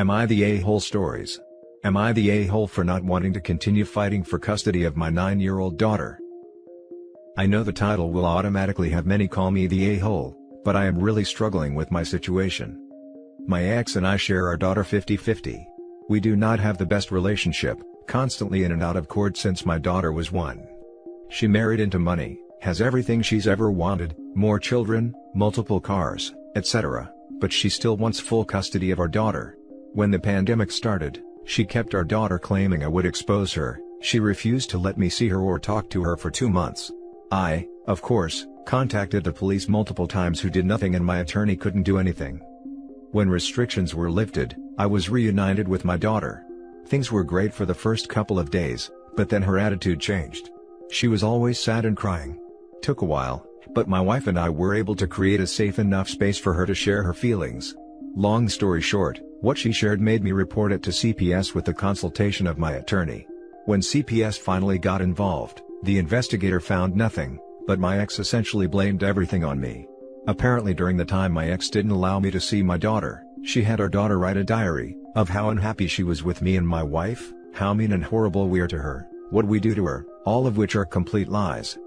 Am I the a-hole stories? Am I the a-hole for not wanting to continue fighting for custody of my 9-year-old daughter? I know the title will automatically have many call me the a-hole, but I am really struggling with my situation. My ex and I share our daughter 50-50. We do not have the best relationship, constantly in and out of court since my daughter was 1. She married into money, has everything she's ever wanted, more children, multiple cars, etc., but she still wants full custody of our daughter. When the pandemic started, she kept our daughter, claiming I would expose her. She refused to let me see her or talk to her for 2 months. I, of course, contacted the police multiple times, who did nothing, and my attorney couldn't do anything. When restrictions were lifted, I was reunited with my daughter. Things were great for the first couple of days, but then her attitude changed. She was always sad and crying. Took a while, but my wife and I were able to create a safe enough space for her to share her feelings. Long story short, what she shared made me report it to CPS with the consultation of my attorney. When CPS finally got involved, the investigator found nothing, but my ex essentially blamed everything on me. Apparently during the time my ex didn't allow me to see my daughter, she had our daughter write a diary of how unhappy she was with me and my wife, how mean and horrible we are to her, what we do to her, all of which are complete lies.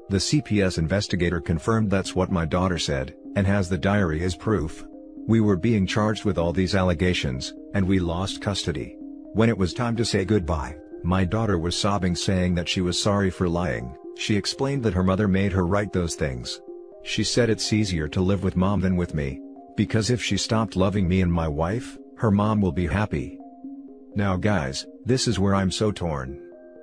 The CPS investigator confirmed that's what my daughter said, and has the diary as proof. We were being charged with all these allegations, and we lost custody. When it was time to say goodbye, my daughter was sobbing, saying that she was sorry for lying. She explained that her mother made her write those things. She said it's easier to live with mom than with me, because if she stopped loving me and my wife, her mom will be happy. Now guys, this is where I'm so torn.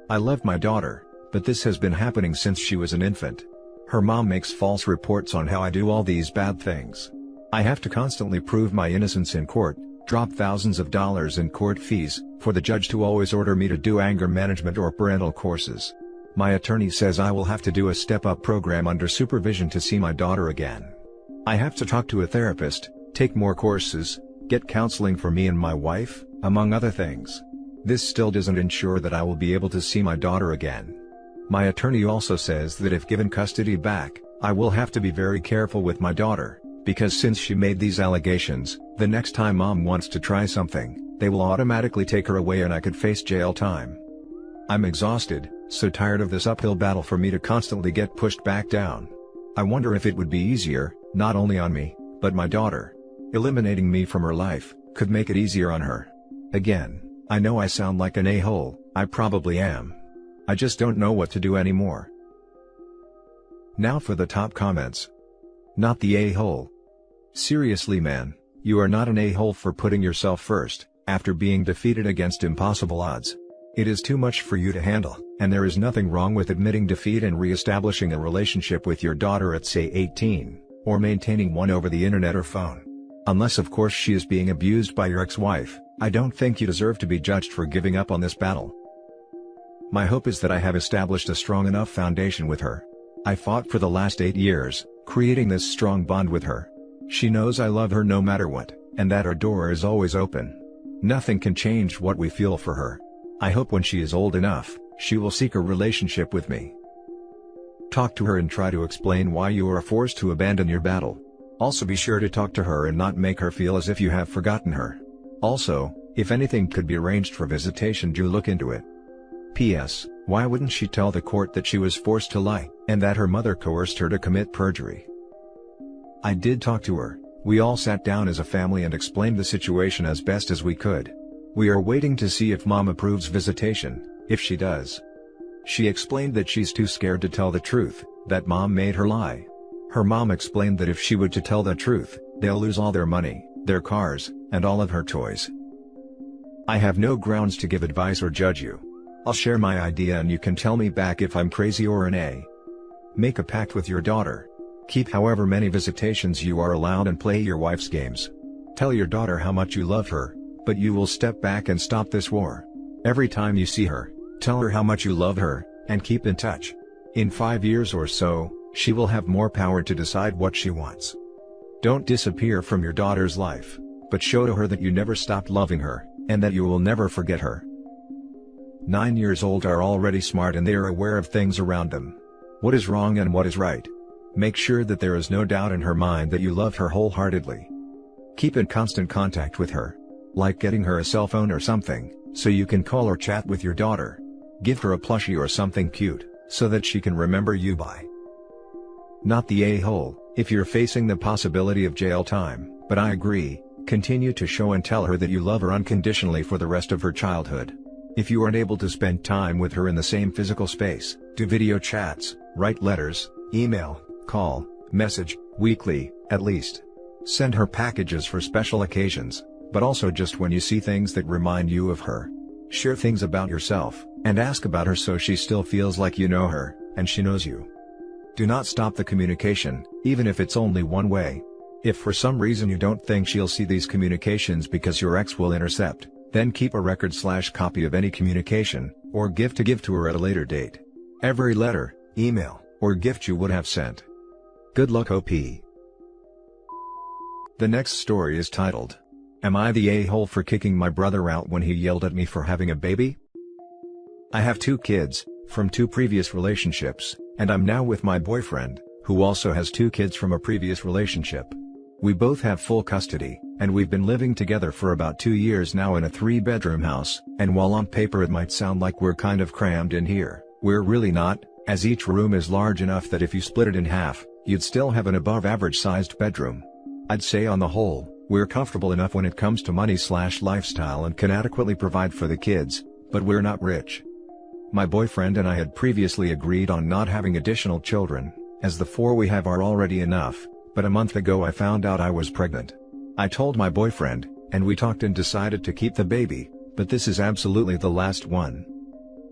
I love my daughter, but this has been happening since she was an infant. Her mom makes false reports on how I do all these bad things. I have to constantly prove my innocence in court, drop thousands of dollars in court fees, for the judge to always order me to do anger management or parental courses. My attorney says I will have to do a step-up program under supervision to see my daughter again. I have to talk to a therapist, take more courses, get counseling for me and my wife, among other things. This still doesn't ensure that I will be able to see my daughter again. My attorney also says that if given custody back, I will have to be very careful with my daughter, because since she made these allegations, the next time mom wants to try something, they will automatically take her away and I could face jail time. I'm exhausted, so tired of this uphill battle for me to constantly get pushed back down. I wonder if it would be easier, not only on me, but my daughter. Eliminating me from her life could make it easier on her. Again, I know I sound like an a-hole, I probably am. I just don't know what to do anymore. Now for the top comments. Not the a-hole. Seriously man, you are not an a-hole for putting yourself first, after being defeated against impossible odds. It is too much for you to handle, and there is nothing wrong with admitting defeat and re-establishing a relationship with your daughter at say 18, or maintaining one over the internet or phone. Unless of course she is being abused by your ex-wife, I don't think you deserve to be judged for giving up on this battle. My hope is that I have established a strong enough foundation with her. I fought for the last 8 years, creating this strong bond with her. She knows I love her no matter what, and that our door is always open. Nothing can change what we feel for her. I hope when she is old enough, she will seek a relationship with me. Talk to her and try to explain why you are forced to abandon your battle. Also be sure to talk to her and not make her feel as if you have forgotten her. Also, if anything could be arranged for visitation, do look into it. P.S. Why wouldn't she tell the court that she was forced to lie, and that her mother coerced her to commit perjury? I did talk to her. We all sat down as a family and explained the situation as best as we could. We are waiting to see if mom approves visitation. If she does, she explained that she's too scared to tell the truth, that mom made her lie. Her mom explained that if she were to tell the truth, they'll lose all their money, their cars, and all of her toys. I have no grounds to give advice or judge you. I'll share my idea and you can tell me back if I'm crazy or an a. Make a pact with your daughter. Keep however many visitations you are allowed and play your wife's games. Tell your daughter how much you love her, but you will step back and stop this war. Every time you see her, tell her how much you love her, and keep in touch. In 5 years or so, she will have more power to decide what she wants. Don't disappear from your daughter's life, but show to her that you never stopped loving her, and that you will never forget her. 9 years old are already smart and they are aware of things around them. What is wrong and what is right. Make sure that there is no doubt in her mind that you love her wholeheartedly. Keep in constant contact with her. Like getting her a cell phone or something, so you can call or chat with your daughter. Give her a plushie or something cute, so that she can remember you by. Not the a-hole, if you're facing the possibility of jail time, but I agree, continue to show and tell her that you love her unconditionally for the rest of her childhood. If you aren't able to spend time with her in the same physical space, do video chats, write letters, email, call, message, weekly, at least. Send her packages for special occasions, but also just when you see things that remind you of her. Share things about yourself, and ask about her so she still feels like you know her, and she knows you. Do not stop the communication, even if it's only one way. If for some reason you don't think she'll see these communications because your ex will intercept, then keep a record/copy of any communication, or give to her at a later date. Every letter, email, or gift you would have sent. Good luck, OP. The next story is titled, Am I the a-hole for kicking my brother out when he yelled at me for having a baby? I have 2 kids, from 2 previous relationships, and I'm now with my boyfriend, who also has 2 kids from a previous relationship. We both have full custody, and we've been living together for about 2 years now in a 3-bedroom house, and while on paper it might sound like we're kind of crammed in here, we're really not, as each room is large enough that if you split it in half, you'd still have an above-average sized bedroom. I'd say on the whole, we're comfortable enough when it comes to money/lifestyle and can adequately provide for the kids, but we're not rich. My boyfriend and I had previously agreed on not having additional children, as the 4 we have are already enough, but a month ago I found out I was pregnant. I told my boyfriend, and we talked and decided to keep the baby, but this is absolutely the last one.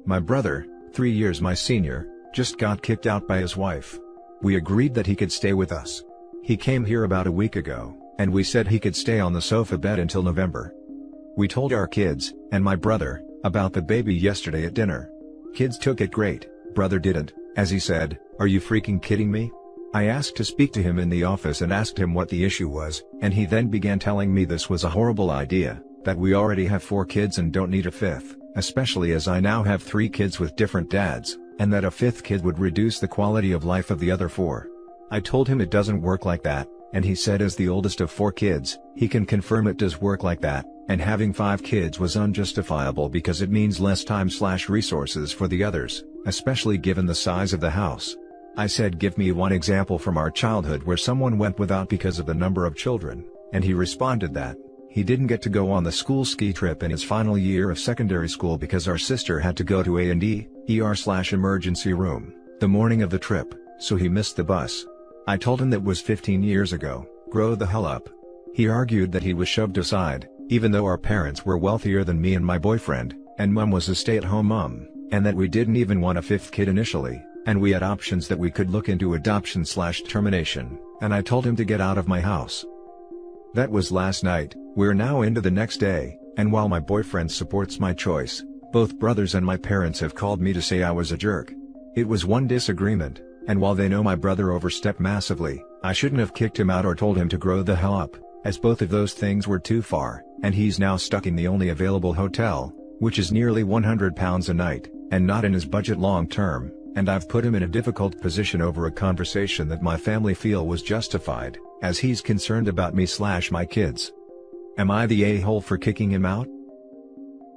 My brother, 3 years my senior, just got kicked out by his wife. We agreed that he could stay with us. He came here about a week ago, and we said he could stay on the sofa bed until November. We told our kids, and my brother, about the baby yesterday at dinner. Kids took it great, brother didn't, as he said, "Are you freaking kidding me?" I asked to speak to him in the office and asked him what the issue was, and he then began telling me this was a horrible idea, that we already have 4 kids and don't need a 5th, especially as I now have 3 kids with different dads, and that a 5th kid would reduce the quality of life of the other 4. I told him it doesn't work like that, and he said as the oldest of 4 kids, he can confirm it does work like that, and having 5 kids was unjustifiable because it means less time/resources for the others, especially given the size of the house. I said give me one example from our childhood where someone went without because of the number of children, and he responded that he didn't get to go on the school ski trip in his final year of secondary school because our sister had to go to A&E, ER/emergency room, the morning of the trip, so he missed the bus. I told him that was 15 years ago, grow the hell up. He argued that he was shoved aside, even though our parents were wealthier than me and my boyfriend, and mom was a stay-at-home mom, and that we didn't even want a 5th kid initially, and we had options that we could look into adoption/termination, and I told him to get out of my house. That was last night. We're now into the next day, and while my boyfriend supports my choice, both brothers and my parents have called me to say I was a jerk. It was one disagreement, and while they know my brother overstepped massively, I shouldn't have kicked him out or told him to grow the hell up, as both of those things were too far, and he's now stuck in the only available hotel, which is nearly £100 a night, and not in his budget long term, and I've put him in a difficult position over a conversation that my family feel was justified, as he's concerned about me/my kids. Am I the a-hole for kicking him out?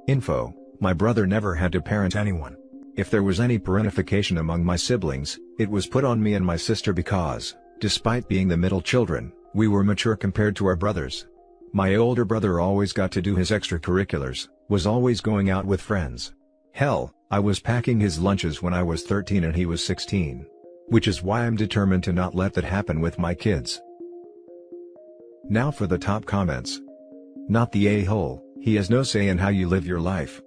Info: my brother never had to parent anyone. If there was any parentification among my siblings, it was put on me and my sister because, despite being the middle children, we were mature compared to our brothers. My older brother always got to do his extracurriculars, was always going out with friends. Hell, I was packing his lunches when I was 13 and he was 16. Which is why I'm determined to not let that happen with my kids. Now for the top comments. Not the a-hole, he has no say in how you live your life.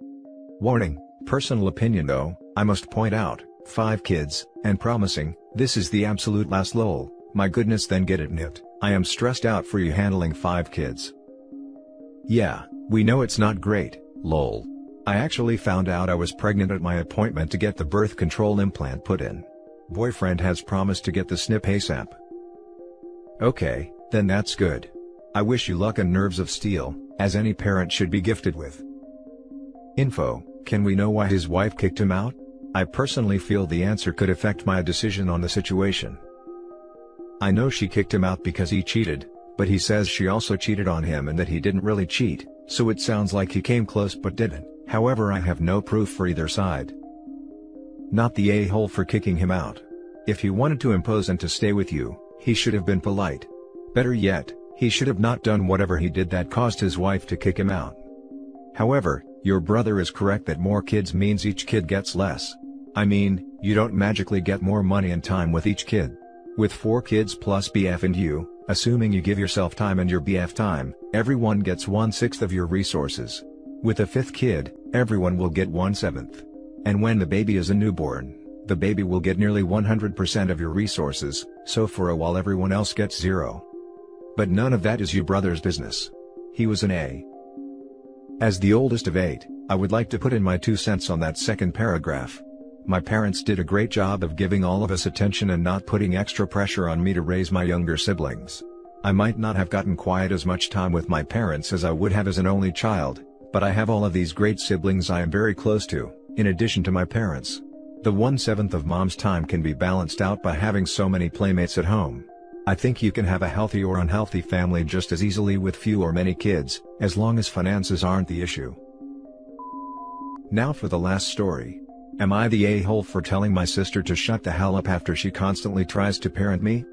Warning, personal opinion though, I must point out, 5 kids, and promising, this is the absolute last lol, my goodness then get it nipped, I am stressed out for you handling 5 kids. Yeah, we know it's not great, lol. I actually found out I was pregnant at my appointment to get the birth control implant put in. Boyfriend has promised to get the snip ASAP. Okay, then that's good. I wish you luck and nerves of steel, as any parent should be gifted with. Info: can we know why his wife kicked him out? I personally feel the answer could affect my decision on the situation. I know she kicked him out because he cheated, but he says she also cheated on him and that he didn't really cheat, So it sounds like he came close but didn't, however I have no proof for either side. Not the a-hole for kicking him out. If he wanted to impose and to stay with you, he should have been polite. Better yet, he should have not done whatever he did that caused his wife to kick him out. However, your brother is correct that more kids means each kid gets less. I mean, you don't magically get more money and time with each kid. With 4 kids plus BF and you, assuming you give yourself time and your BF time, everyone gets 1/6 of your resources. With a 5th kid, everyone will get 1/7. And when the baby is a newborn, the baby will get nearly 100% of your resources, so for a while everyone else gets 0. But none of that is your brother's business. He was an A. As the oldest of 8, I would like to put in my 2 cents on that second paragraph. My parents did a great job of giving all of us attention and not putting extra pressure on me to raise my younger siblings. I might not have gotten quite as much time with my parents as I would have as an only child, but I have all of these great siblings I am very close to, in addition to my parents. The 1/7 of mom's time can be balanced out by having so many playmates at home. I think you can have a healthy or unhealthy family just as easily with few or many kids, as long as finances aren't the issue. Now for the last story. Am I the a-hole for telling my sister to shut the hell up after she constantly tries to parent me?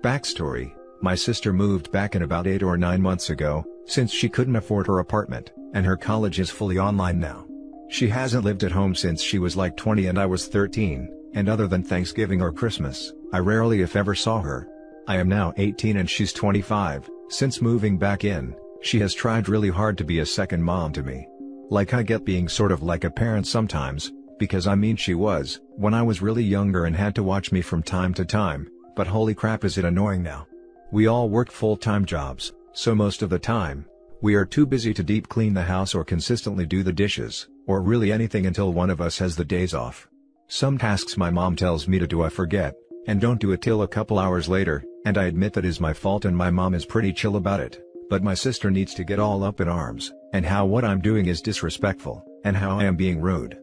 Backstory: my sister moved back in about 8 or 9 months ago, since she couldn't afford her apartment, and her college is fully online now. She hasn't lived at home since she was like 20 and I was 13, and other than Thanksgiving or Christmas, I rarely if ever saw her. I am now 18 and she's 25. Since moving back in, she has tried really hard to be a second mom to me. Like I get being sort of like a parent sometimes, because I mean she was, when I was really younger and had to watch me from time to time, but holy crap is it annoying now. We all work full-time jobs, so most of the time, we are too busy to deep clean the house or consistently do the dishes, or really anything until one of us has the days off. Some tasks my mom tells me to do I forget, and don't do it till a couple hours later, and I admit that is my fault and my mom is pretty chill about it, but my sister needs to get all up in arms, and how what I'm doing is disrespectful, and how I am being rude.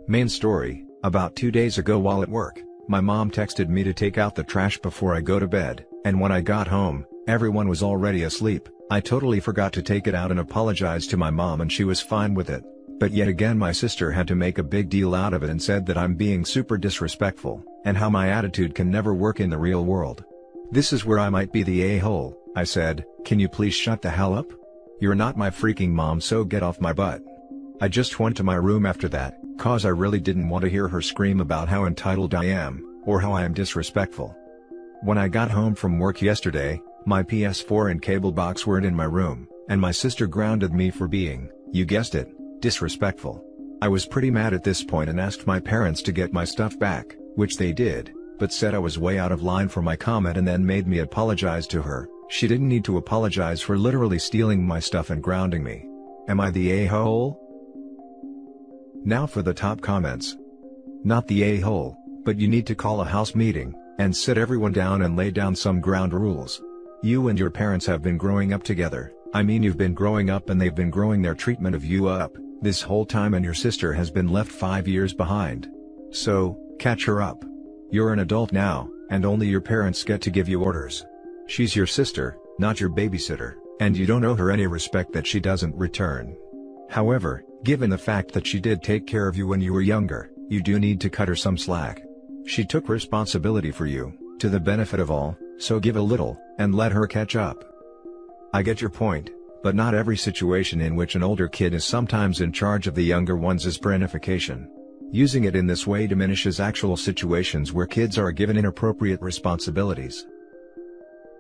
Main story: about 2 days ago while at work, my mom texted me to take out the trash before I go to bed, and when I got home, everyone was already asleep. I totally forgot to take it out and apologized to my mom and she was fine with it. But yet again my sister had to make a big deal out of it and said that I'm being super disrespectful, and how my attitude can never work in the real world. This is where I might be the a-hole. I said, "Can you please shut the hell up? You're not my freaking mom, so get off my butt." I just went to my room after that, cause I really didn't want to hear her scream about how entitled I am, or how I am disrespectful. When I got home from work yesterday, my PS4 and cable box weren't in my room, and my sister grounded me for being, you guessed it, disrespectful. I was pretty mad at this point and asked my parents to get my stuff back, which they did, but said I was way out of line for my comment and then made me apologize to her. She didn't need to apologize for literally stealing my stuff and grounding me. Am I the a-hole? Now for the top comments. Not the a-hole, but you need to call a house meeting, and sit everyone down and lay down some ground rules. You and your parents have been growing up together. I mean, you've been growing up and they've been growing their treatment of you up this whole time, and your sister has been left 5 years behind. So, catch her up. You're an adult now, and only your parents get to give you orders. She's your sister, not your babysitter, and you don't owe her any respect that she doesn't return. However, given the fact that she did take care of you when you were younger, you do need to cut her some slack. She took responsibility for you, to the benefit of all, so give a little, and let her catch up. I get your point, but not every situation in which an older kid is sometimes in charge of the younger ones is parentification. Using it in this way diminishes actual situations where kids are given inappropriate responsibilities.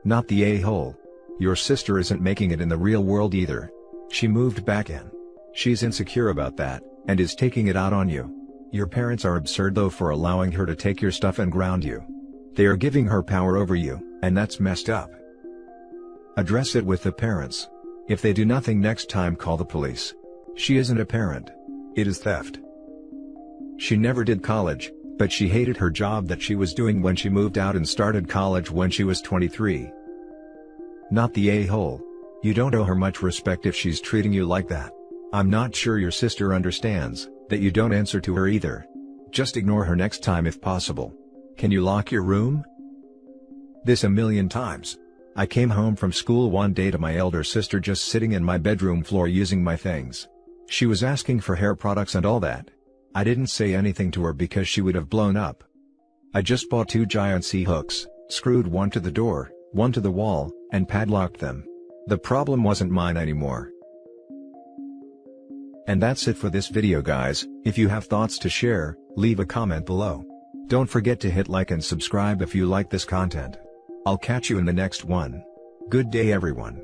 Not the a-hole. Your sister isn't making it in the real world either. She moved back in. She's insecure about that, and is taking it out on you. Your parents are absurd though for allowing her to take your stuff and ground you. They are giving her power over you, and that's messed up. Address it with the parents. If they do nothing next time, call the police. She isn't a parent. It is theft. She never did college, but she hated her job that she was doing when she moved out and started college when she was 23. Not the a-hole. You don't owe her much respect if she's treating you like that. I'm not sure your sister understands that you don't answer to her either. Just ignore her next time if possible. Can you lock your room? This a million times. I came home from school one day to my elder sister just sitting in my bedroom floor using my things. She was asking for hair products and all that. I didn't say anything to her because she would have blown up. I just bought 2 giant C-hooks, screwed one to the door, one to the wall, and padlocked them. The problem wasn't mine anymore. And that's it for this video guys. If you have thoughts to share, leave a comment below. Don't forget to hit like and subscribe if you like this content. I'll catch you in the next one. Good day everyone.